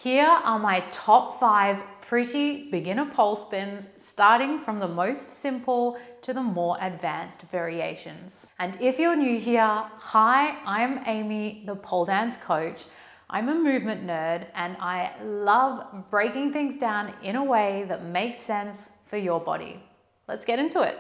Here are my top 5 pretty beginner pole spins, starting from the most simple to the more advanced variations. And if you're new here, hi, I'm Amy, the pole dance coach. I'm a movement nerd and I love breaking things down in a way that makes sense for your body. Let's get into it.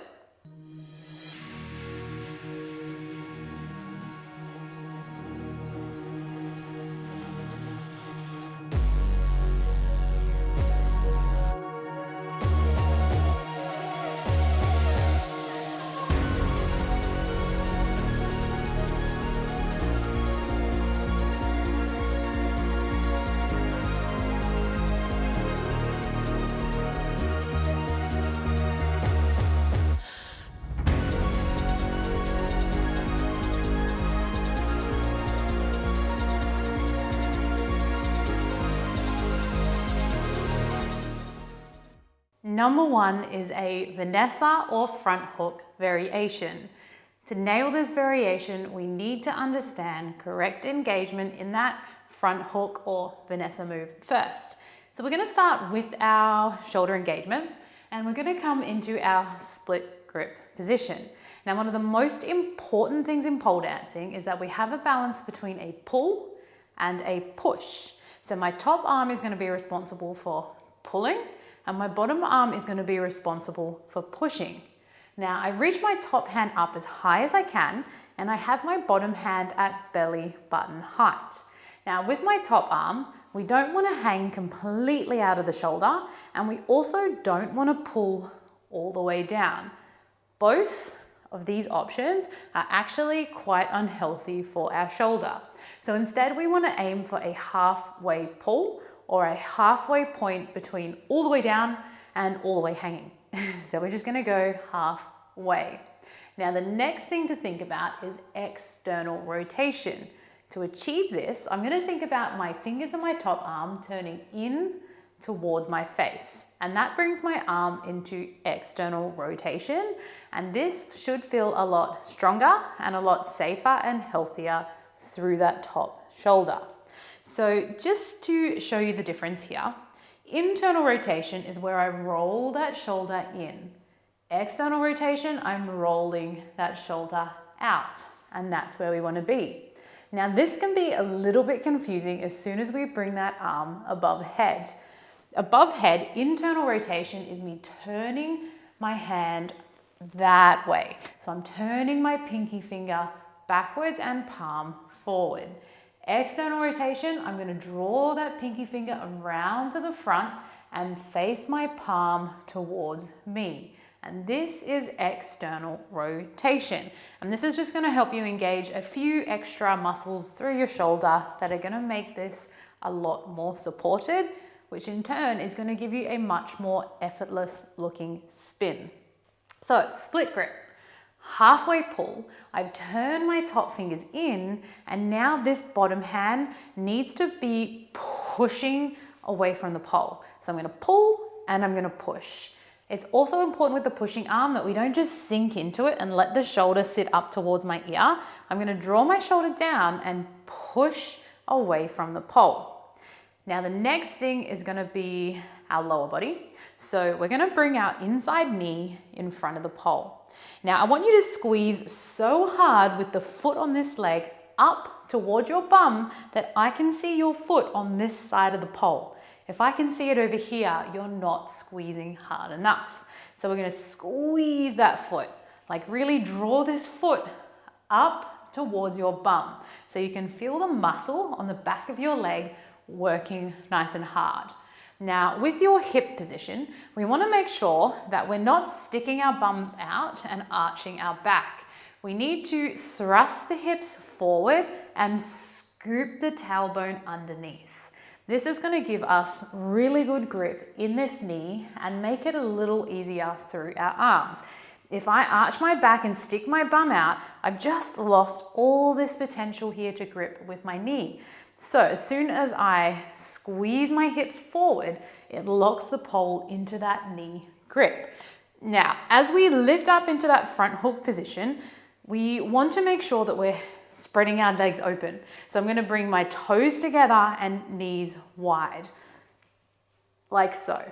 Number 1 is a Vanessa or front hook variation. To nail this variation, we need to understand correct engagement in that front hook or Vanessa move first. So we're going to start with our shoulder engagement and we're going to come into our split grip position. Now, one of the most important things in pole dancing is that we have a balance between a pull and a push. So my top arm is going to be responsible for pulling and my bottom arm is going to be responsible for pushing. Now I reach my top hand up as high as I can and I have my bottom hand at belly button height. Now with my top arm, we don't want to hang completely out of the shoulder and we also don't want to pull all the way down. Both of these options are actually quite unhealthy for our shoulder. So instead we want to aim for a halfway pull or a halfway point between all the way down and all the way hanging. So we're just gonna go halfway. Now the next thing to think about is external rotation. To achieve this, I'm gonna think about my fingers and my top arm turning in towards my face. And that brings my arm into external rotation. And this should feel a lot stronger and a lot safer and healthier through that top shoulder. So just to show you the difference here, internal rotation is where I roll that shoulder in. External rotation, I'm rolling that shoulder out, and that's where we want to be. Now this can be a little bit confusing as soon as we bring that arm above head. Above head, internal rotation is me turning my hand that way. So I'm turning my pinky finger backwards and palm forward. External rotation, I'm going to draw that pinky finger around to the front and face my palm towards me. And this is external rotation. And this is just going to help you engage a few extra muscles through your shoulder that are going to make this a lot more supported, which in turn is going to give you a much more effortless looking spin. So split grip. Halfway pull, I've turned my top fingers in and now this bottom hand needs to be pushing away from the pole. So I'm going to pull and I'm going to push. It's also important with the pushing arm that we don't just sink into it and let the shoulder sit up towards my ear. I'm going to draw my shoulder down and push away from the pole. Now the next thing is going to be our lower body. So we're going to bring our inside knee in front of the pole. Now I want you to squeeze so hard with the foot on this leg up towards your bum that I can see your foot on this side of the pole. If I can see it over here, you're not squeezing hard enough. So we're going to squeeze that foot, like really draw this foot up towards your bum. So you can feel the muscle on the back of your leg working nice and hard. Now with your hip position, we want to make sure that we're not sticking our bum out and arching our back. We need to thrust the hips forward and scoop the tailbone underneath. This is going to give us really good grip in this knee and make it a little easier through our arms. If I arch my back and stick my bum out, I've just lost all this potential here to grip with my knee. So as soon as I squeeze my hips forward, it locks the pole into that knee grip. Now, as we lift up into that front hook position, we want to make sure that we're spreading our legs open. So I'm gonna bring my toes together and knees wide, like so.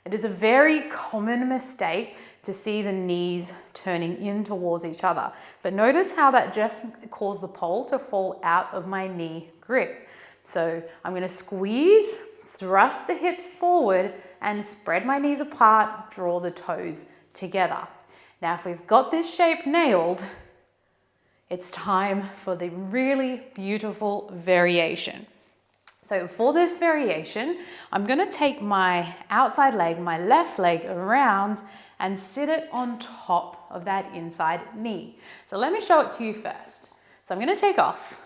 It is a very common mistake to see the knees turning in towards each other. But notice how that just caused the pole to fall out of my knee grip. So I'm gonna squeeze, thrust the hips forward and spread my knees apart, draw the toes together. Now, if we've got this shape nailed, it's time for the really beautiful variation. So for this variation, I'm gonna take my outside leg, my left leg around and sit it on top of that inside knee. So let me show it to you first. So I'm gonna take off.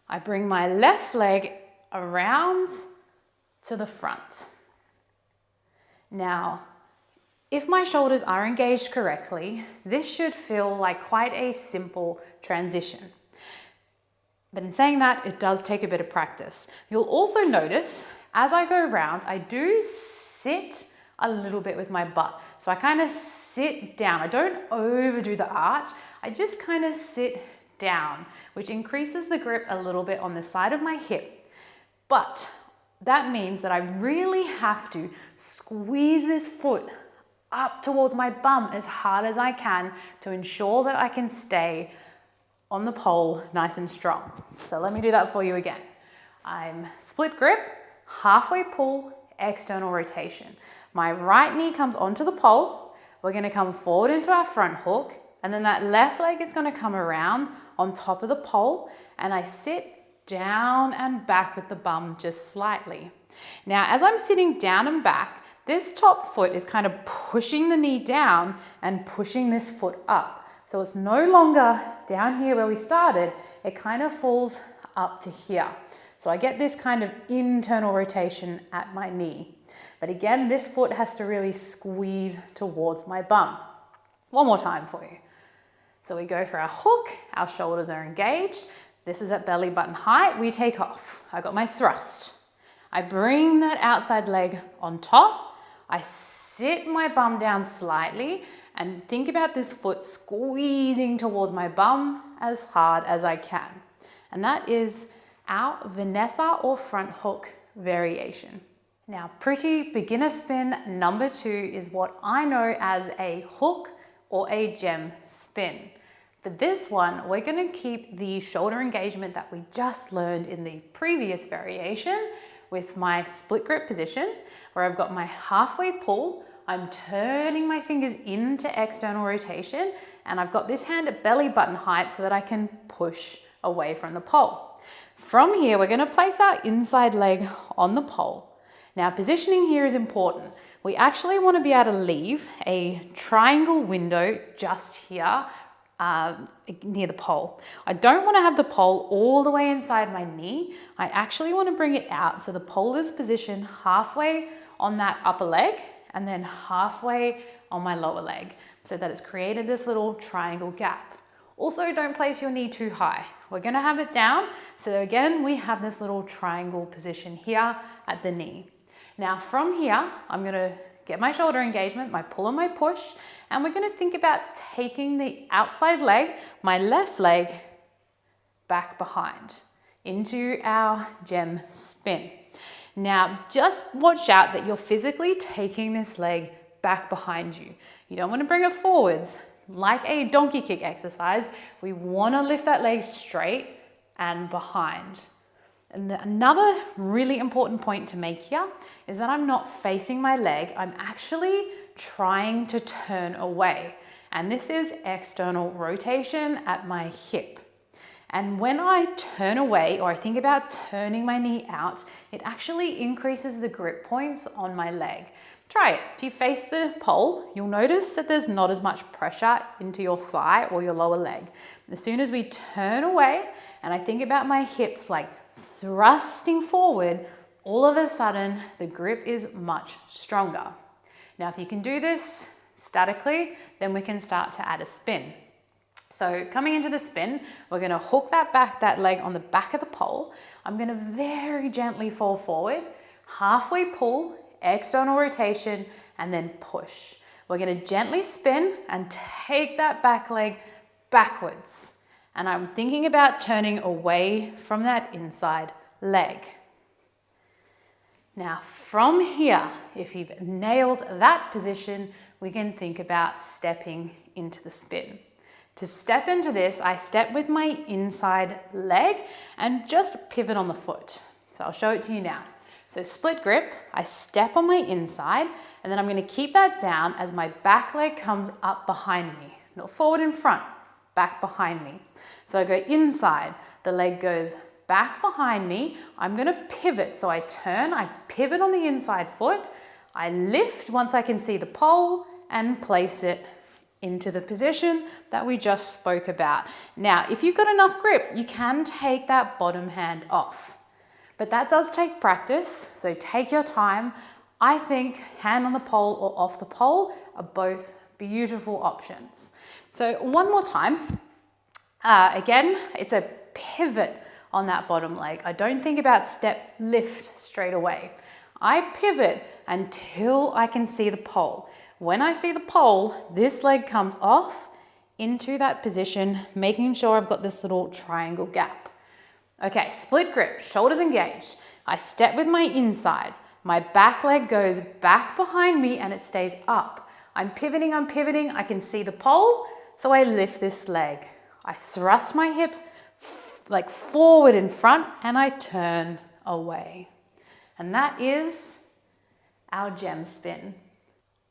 I bring my left leg around to the front. Now, if my shoulders are engaged correctly, this should feel like quite a simple transition. But in saying that, it does take a bit of practice. You'll also notice as I go around, I do sit a little bit with my butt. So I kind of sit down. I don't overdo the arch. I just kind of sit down, which increases the grip a little bit on the side of my hip. But that means that I really have to squeeze this foot up towards my bum as hard as I can to ensure that I can stay on the pole nice and strong. So let me do that for you again. I'm split grip, halfway pull, external rotation. My right knee comes onto the pole. We're gonna come forward into our front hook, and then that left leg is gonna come around on top of the pole, and I sit down and back with the bum just slightly. Now, as I'm sitting down and back, this top foot is kind of pushing the knee down and pushing this foot up. So it's no longer down here where we started, it kind of falls up to here. So I get this kind of internal rotation at my knee. But again, this foot has to really squeeze towards my bum. One more time for you. So we go for our hook, our shoulders are engaged. This is at belly button height, we take off. I got my thrust. I bring that outside leg on top. I sit my bum down slightly and think about this foot squeezing towards my bum as hard as I can. And that is our Vanessa or front hook variation. Now, pretty beginner spin number 2 is what I know as a hook or a gem spin. For this one, we're gonna keep the shoulder engagement that we just learned in the previous variation with my split grip position, where I've got my halfway pull, I'm turning my fingers into external rotation, and I've got this hand at belly button height so that I can push away from the pole. From here, we're gonna place our inside leg on the pole. Now, positioning here is important. We actually wanna be able to leave a triangle window just here near the pole. I don't want to have the pole all the way inside my knee. I actually want to bring it out so the pole is positioned halfway on that upper leg and then halfway on my lower leg so that it's created this little triangle gap. Also, don't place your knee too high. We're going to have it down. So again, we have this little triangle position here at the knee. Now from here, I'm going to get my shoulder engagement, my pull and my push, and we're gonna think about taking the outside leg, my left leg, back behind into our gem spin. Now, just watch out that you're physically taking this leg back behind you. You don't wanna bring it forwards. Like a donkey kick exercise, we wanna lift that leg straight and behind. And another really important point to make here is that I'm not facing my leg, I'm actually trying to turn away. And this is external rotation at my hip. And when I turn away or I think about turning my knee out, it actually increases the grip points on my leg. Try it. If you face the pole, you'll notice that there's not as much pressure into your thigh or your lower leg. As soon as we turn away and I think about my hips like thrusting forward, all of a sudden the grip is much stronger. Now, if you can do this statically, then we can start to add a spin. So coming into the spin, we're gonna hook that leg on the back of the pole. I'm gonna very gently fall forward, halfway pull, external rotation, and then push. We're gonna gently spin and take that back leg backwards. And I'm thinking about turning away from that inside leg. Now from here, if you've nailed that position, we can think about stepping into the spin. To step into this, I step with my inside leg and just pivot on the foot. So I'll show it to you now. So split grip, I step on my inside, and then I'm gonna keep that down as my back leg comes up behind me. Not forward in front, back behind me. So I go inside, the leg goes back behind me. I'm gonna pivot, so I turn, I pivot on the inside foot, I lift once I can see the pole and place it into the position that we just spoke about. Now, if you've got enough grip, you can take that bottom hand off, but that does take practice, so take your time. I think hand on the pole or off the pole are both beautiful options. So one more time. Again, it's a pivot on that bottom leg. I don't think about step lift straight away. I pivot until I can see the pole. When I see the pole, this leg comes off into that position, making sure I've got this little triangle gap. Okay, split grip, shoulders engaged. I step with my inside. My back leg goes back behind me and it stays up. I'm pivoting, I can see the pole, so I lift this leg. I thrust my hips like forward in front and I turn away. And that is our gem spin.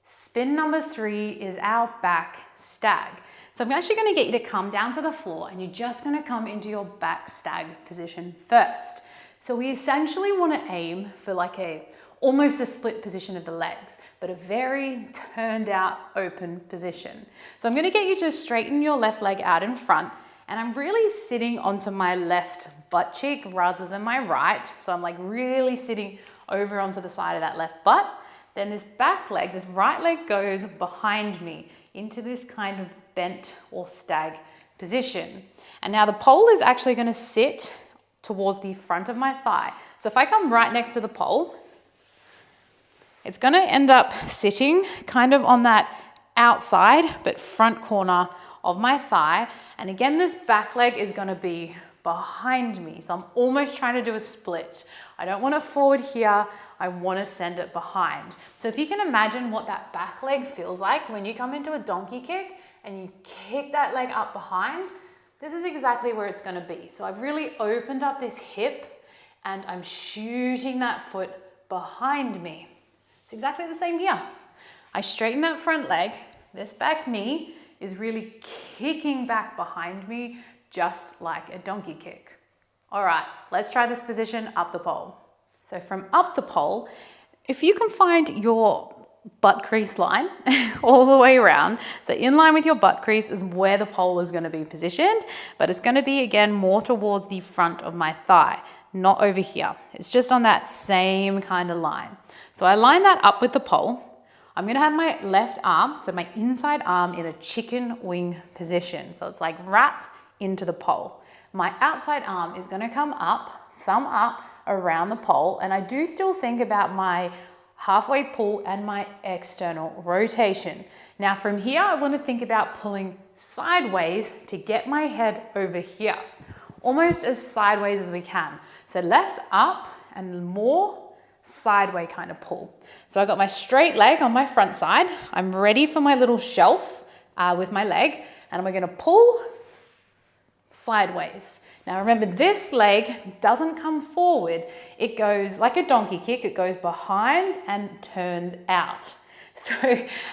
Spin number 3 is our back stag. So I'm actually gonna get you to come down to the floor and you're just gonna come into your back stag position first. So we essentially wanna aim for like almost a split position of the legs, but a very turned out open position. So I'm gonna get you to straighten your left leg out in front, and I'm really sitting onto my left butt cheek rather than my right. So I'm like really sitting over onto the side of that left butt. Then this back leg, this right leg goes behind me into this kind of bent or stag position. And now the pole is actually gonna sit towards the front of my thigh. So if I come right next to the pole, it's gonna end up sitting kind of on that outside but front corner of my thigh. And again, this back leg is gonna be behind me. So I'm almost trying to do a split. I don't want it forward here, I wanna send it behind. So if you can imagine what that back leg feels like when you come into a donkey kick and you kick that leg up behind, this is exactly where it's gonna be. So I've really opened up this hip and I'm shooting that foot behind me. It's exactly the same here. I straighten that front leg, this back knee is really kicking back behind me, just like a donkey kick. All right, let's try this position up the pole. So from up the pole, if you can find your butt crease line all the way around, so in line with your butt crease is where the pole is gonna be positioned, but it's gonna be again more towards the front of my thigh, not over here. It's just on that same kind of line. So I line that up with the pole. I'm gonna have my left arm, so my inside arm in a chicken wing position. So it's like wrapped into the pole. My outside arm is gonna come up, thumb up around the pole, and I do still think about my halfway pull and my external rotation. Now from here, I wanna think about pulling sideways to get my head over here, almost as sideways as we can. So less up and more sideways kind of pull. So I got my straight leg on my front side. I'm ready for my little shelf with my leg, and I'm gonna pull sideways. Now remember, this leg doesn't come forward. It goes like a donkey kick. It goes behind and turns out. So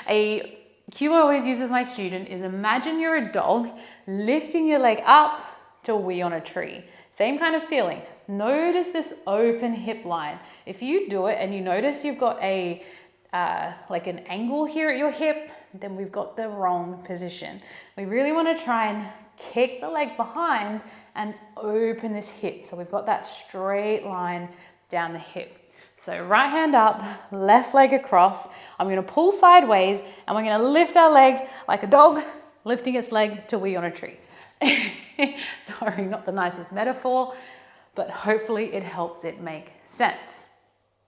a cue I always use with my student is imagine you're a dog lifting your leg up to wee on a tree. Same kind of feeling. Notice this open hip line. If you do it and you notice you've got a like an angle here at your hip, then we've got the wrong position. We really want to try and kick the leg behind and open this hip. So we've got that straight line down the hip. So right hand up, left leg across. I'm going to pull sideways and we're going to lift our leg like a dog lifting its leg to wee on a tree. Sorry, not the nicest metaphor, but hopefully it helps it make sense.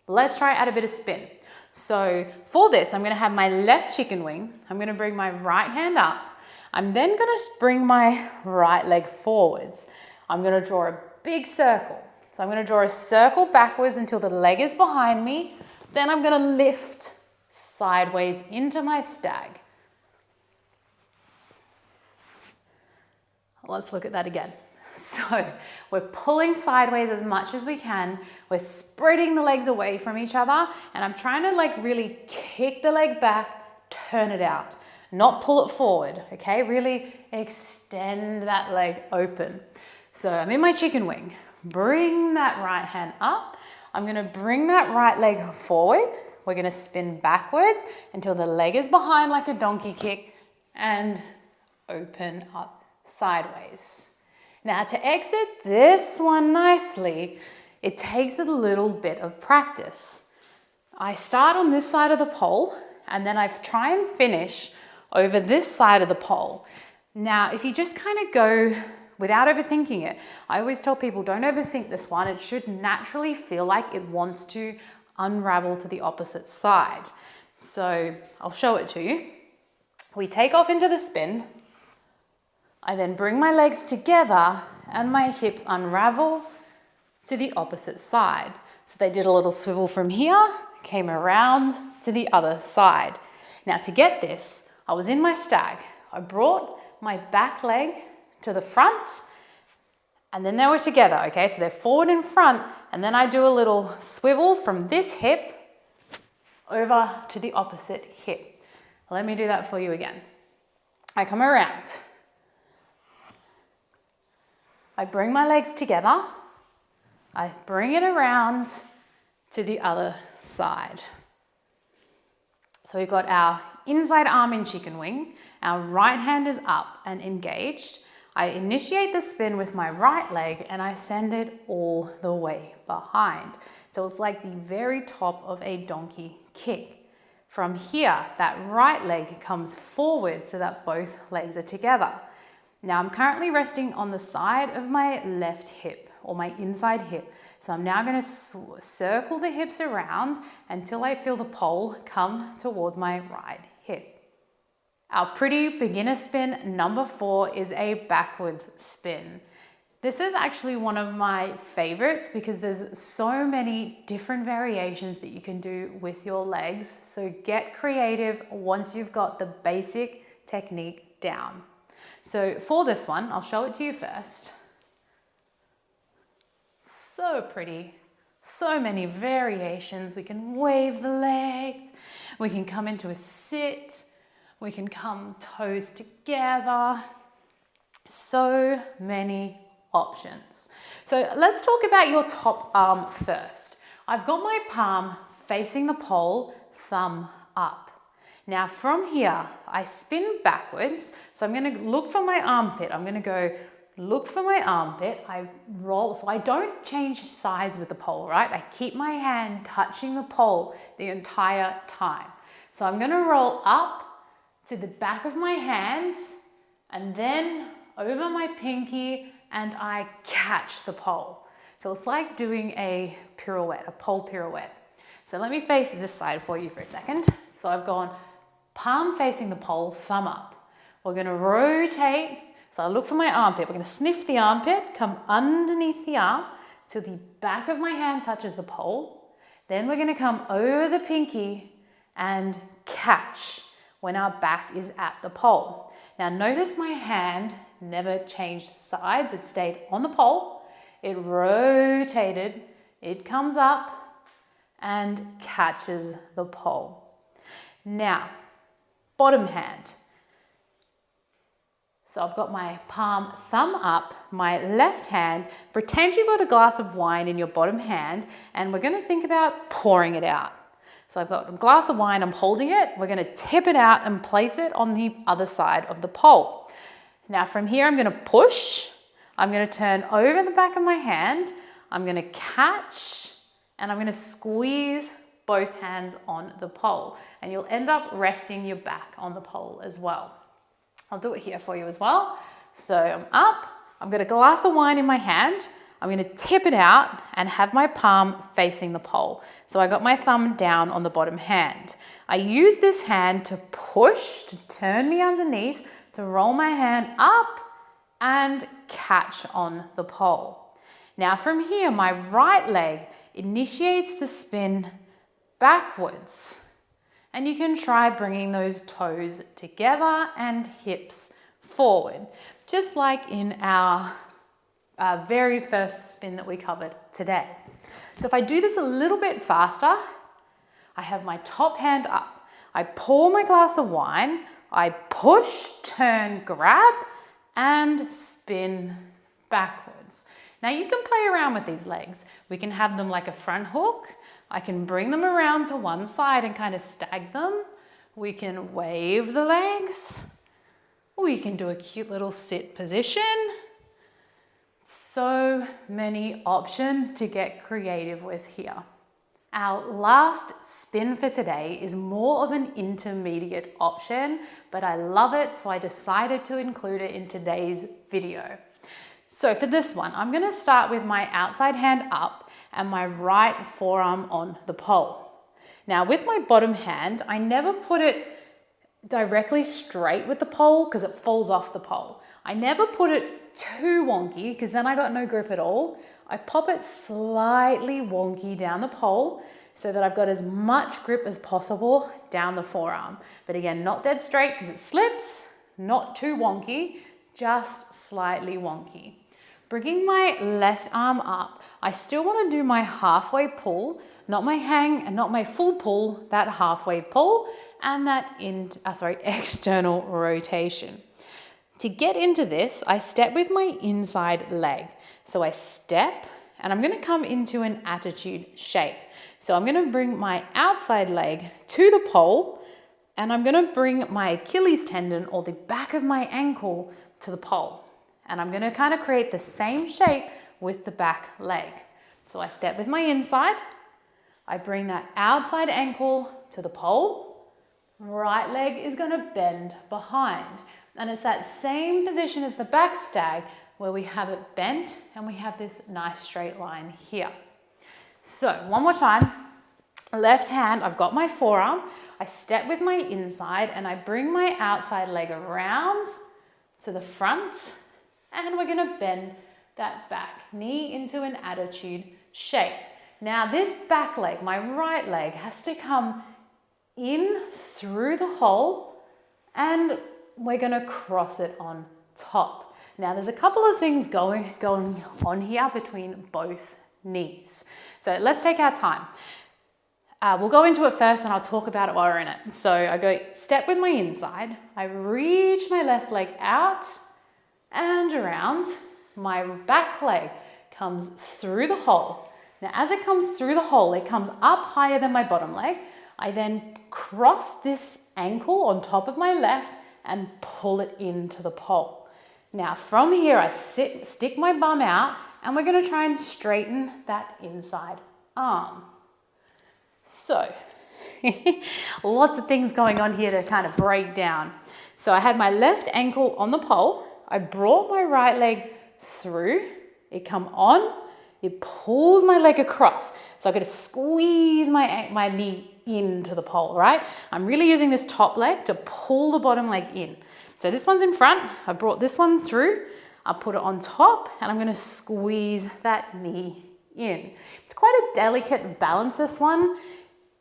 Let's try add a bit of spin. So for this, I'm going to have my left chicken wing. I'm going to bring my right hand up. I'm then gonna bring my right leg forwards. I'm gonna draw a big circle. So I'm gonna draw a circle backwards until the leg is behind me. Then I'm gonna lift sideways into my stag. Let's look at that again. So we're pulling sideways as much as we can. We're spreading the legs away from each other, and I'm trying to like really kick the leg back, turn it out, not pull it forward, okay? Really extend that leg open. So I'm in my chicken wing. Bring that right hand up. I'm gonna bring that right leg forward. We're gonna spin backwards until the leg is behind like a donkey kick and open up sideways. Now to exit this one nicely, it takes a little bit of practice. I start on this side of the pole and then I try and finish over this side of the pole. Now, if you just kind of go without overthinking it, I always tell people don't overthink this one. It should naturally feel like it wants to unravel to the opposite side. So I'll show it to you. We take off into the spin. I then bring my legs together and my hips unravel to the opposite side. So they did a little swivel from here, came around to the other side. Now to get this, I was in my stag. I brought my back leg to the front and then they were together, okay? So they're forward and front, and then I do a little swivel from this hip over to the opposite hip. Let me do that for you again. I come around. I bring my legs together, I bring it around to the other side. So we've got our inside arm in chicken wing, our right hand is up and engaged. I initiate the spin with my right leg and I send it all the way behind. So it's like the very top of a donkey kick. From here, that right leg comes forward so that both legs are together. Now I'm currently resting on the side of my left hip or my inside hip. So I'm now going to circle the hips around until I feel the pole come towards my right hip. Our pretty beginner spin number 4 is a backwards spin. This is actually one of my favorites because there's so many different variations that you can do with your legs. So get creative once you've got the basic technique down. So for this one, I'll show it to you first. So pretty, so many variations. We can wave the legs, we can come into a sit, we can come toes together. So many options. So let's talk about your top arm first. I've got my palm facing the pole, thumb up. Now from here, I spin backwards. So I'm going to look for my armpit. I'm going to go look for my armpit. I roll, so I don't change size with the pole, right? I keep my hand touching the pole the entire time. So I'm going to roll up to the back of my hand and then over my pinky and I catch the pole. So it's like doing a pirouette, a pole pirouette. So let me face this side for you for a second. So I've gone palm facing the pole, thumb up. We're going to rotate. So I look for my armpit. We're going to sniff the armpit, come underneath the arm till the back of my hand touches the pole. Then we're going to come over the pinky and catch when our back is at the pole. Now notice my hand never changed sides. It stayed on the pole. It rotated. It comes up and catches the pole. Now, bottom hand. So I've got my palm, thumb up, my left hand. Pretend you've got a glass of wine in your bottom hand and we're going to think about pouring it out. So I've got a glass of wine, I'm holding it. We're going to tip it out and place it on the other side of the pole. Now from here, I'm going to push. I'm going to turn over the back of my hand. I'm going to catch and I'm going to squeeze both hands on the pole. And you'll end up resting your back on the pole as well. I'll do it here for you as well. So I'm up, I've got a glass of wine in my hand. I'm going to tip it out and have my palm facing the pole. So I got my thumb down on the bottom hand. I use this hand to push, to turn me underneath, to to roll my hand up and catch on the pole. Now from here, my right leg initiates the spin backwards. And you can try bringing those toes together and hips forward, just like in our very first spin that we covered today. So if I do this a little bit faster, I have my top hand up. I pour my glass of wine, I push, turn, grab, and spin backwards. Now you can play around with these legs. We can have them like a front hook. I can bring them around to one side and kind of stag them. We can wave the legs. We can do a cute little sit position. So many options to get creative with here. Our last spin for today is more of an intermediate option, but I love it, so I decided to include it in today's video. So for this one, I'm going to start with my outside hand up and my right forearm on the pole. Now with my bottom hand, I never put it directly straight with the pole because it falls off the pole. I never put it too wonky because then I got no grip at all. I pop it slightly wonky down the pole so that I've got as much grip as possible down the forearm. But again, not dead straight because it slips, not too wonky, just slightly wonky. Bringing my left arm up, I still want to do my halfway pull, not my hang and not my full pull, that halfway pull and that external rotation. To get into this, I step with my inside leg. So I step and I'm going to come into an attitude shape. So I'm going to bring my outside leg to the pole and I'm going to bring my Achilles tendon or the back of my ankle to the pole. And I'm going to kind of create the same shape with the back leg. So I step with my inside, I bring that outside ankle to the pole, right leg is going to bend behind. And it's that same position as the back stag where we have it bent and we have this nice straight line here. So one more time, left hand, I've got my forearm, I step with my inside and I bring my outside leg around to the front and we're going to bend that back knee into an attitude shape. Now this back leg, my right leg, has to come in through the hole and we're going to cross it on top. Now there's a couple of things going on here between both knees. So let's take our time. We'll go into it first and I'll talk about it while we're in it. So I go step with my inside, I reach my left leg out and around, my back leg comes through the hole. Now as it comes through the hole, it comes up higher than my bottom leg. I then cross this ankle on top of my left and pull it into the pole. Now from here, I stick my bum out and we're going to try and straighten that inside arm. So lots of things going on here to kind of break down. So I had my left ankle on the pole. I brought my right leg through, it come on, it pulls my leg across. So I've got to squeeze my knee into the pole, right? I'm really using this top leg to pull the bottom leg in. So this one's in front, I brought this one through, I put it on top and I'm going to squeeze that knee in. It's quite a delicate balance, this one.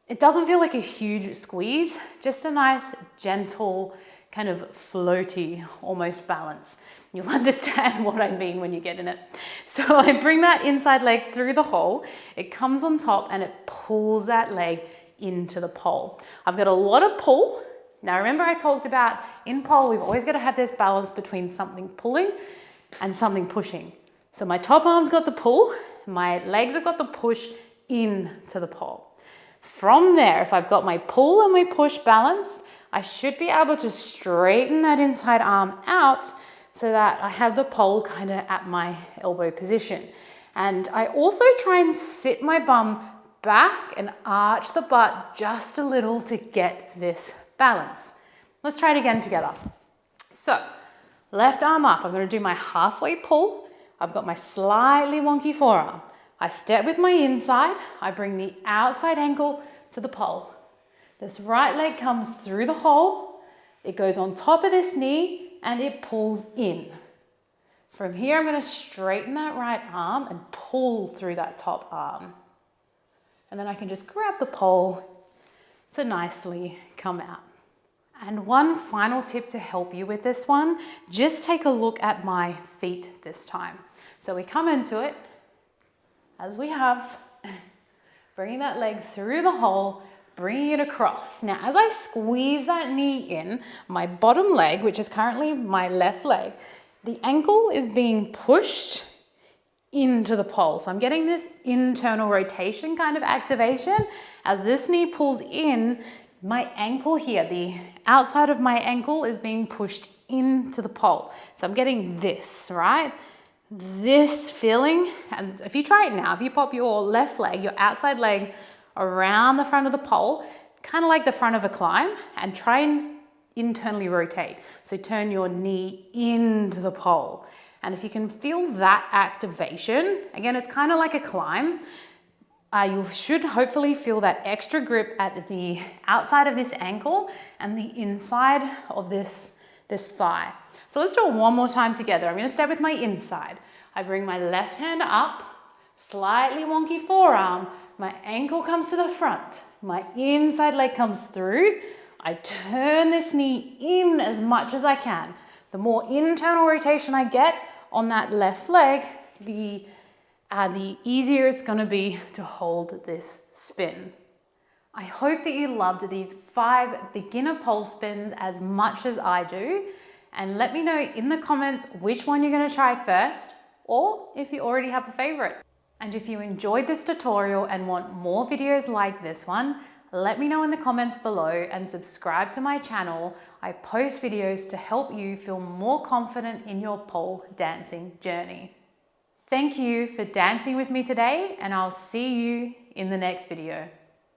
It doesn't feel like a huge squeeze, just a nice gentle kind of floaty almost balance. You'll understand what I mean when you get in it. So I bring that inside leg through the hole, it comes on top and it pulls that leg into the pole. I've got a lot of pull. Now remember I talked about in pole, we've always got to have this balance between something pulling and something pushing. So my top arm's got the pull, my legs have got the push into the pole. From there, if I've got my pull and my push balanced, I should be able to straighten that inside arm out so that I have the pole kind of at my elbow position. And I also try and sit my bum back and arch the butt just a little to get this balance. Let's try it again together. So left arm up, I'm going to do my halfway pull. I've got my slightly wonky forearm. I step with my inside, I bring the outside ankle to the pole. This right leg comes through the hole, it goes on top of this knee, and it pulls in. From here, I'm going to straighten that right arm and pull through that top arm. And then I can just grab the pole to nicely come out. And one final tip to help you with this one, just take a look at my feet this time. So we come into it, as we have, bringing that leg through the hole, bringing it across. Now, as I squeeze that knee in, my bottom leg, which is currently my left leg, the ankle is being pushed into the pole. So I'm getting this internal rotation kind of activation. As this knee pulls in, my ankle here, the outside of my ankle is being pushed into the pole. So I'm getting this, right? This feeling, and if you try it now, if you pop your left leg, your outside leg around the front of the pole, kind of like the front of a climb, and try and internally rotate. So turn your knee into the pole. And if you can feel that activation, again, it's kind of like a climb. You should hopefully feel that extra grip at the outside of this ankle and the inside of this thigh. So let's do it one more time together. I'm gonna start with my inside. I bring my left hand up, slightly wonky forearm, my ankle comes to the front, my inside leg comes through, I turn this knee in as much as I can. The more internal rotation I get on that left leg, the easier it's gonna be to hold this spin. I hope that you loved these 5 beginner pole spins as much as I do. And let me know in the comments which one you're gonna try first, or if you already have a favorite. And if you enjoyed this tutorial and want more videos like this one, let me know in the comments below and subscribe to my channel. I post videos to help you feel more confident in your pole dancing journey. Thank you for dancing with me today, and I'll see you in the next video.